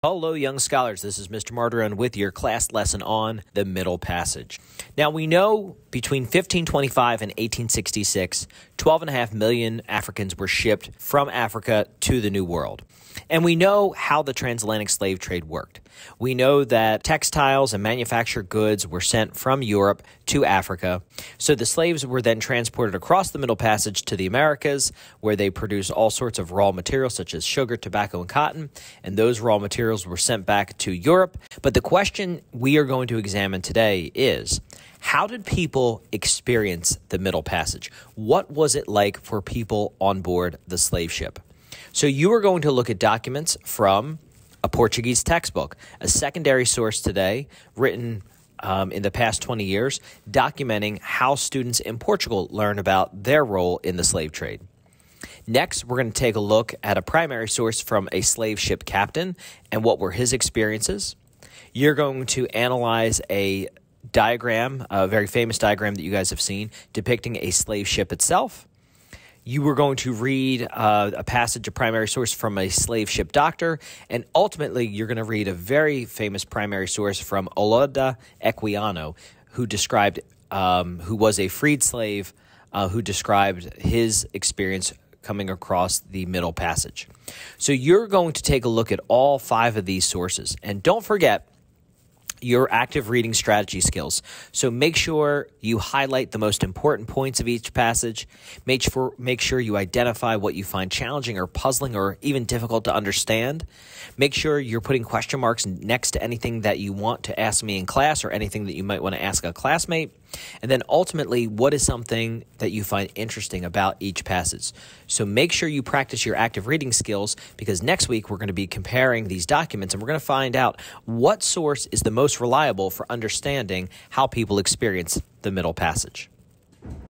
Hello, young scholars. This is Mr. Martiron with your class lesson on the Middle Passage. Now, we know between 1525 and 1866, 12.5 million Africans were shipped from Africa to the New World. And we know how the transatlantic slave trade worked. We know that textiles and manufactured goods were sent from Europe to Africa. So the slaves were then transported across the Middle Passage to the Americas, where they produced all sorts of raw materials such as sugar, tobacco, and cotton. And those raw materials were sent back to Europe. But the question we are going to examine today is, how did people experience the Middle Passage? What was it like for people on board the slave ship? So you are going to look at documents from a Portuguese textbook, a secondary source today written in the past 20 years, documenting how students in Portugal learn about their role in the slave trade. Next, we're going to take a look at a primary source from a slave ship captain and what were his experiences. You're going to analyze a diagram, a very famous diagram that you guys have seen, depicting a slave ship itself. You were going to read a passage, a primary source from a slave ship doctor, and ultimately you're going to read a very famous primary source from Olaudah Equiano, who was a freed slave, who described his experience coming across the Middle Passage. So you're going to take a look at all 5 of these sources, and don't forget your active reading strategy skills. So make sure you highlight the most important points of each passage. Make sure you identify what you find challenging or puzzling or even difficult to understand. Make sure you're putting question marks next to anything that you want to ask me in class or anything that you might want to ask a classmate. And then ultimately, what is something that you find interesting about each passage? So make sure you practice your active reading skills, because next week we're going to be comparing these documents and we're going to find out what source is the most reliable for understanding how people experience the Middle Passage.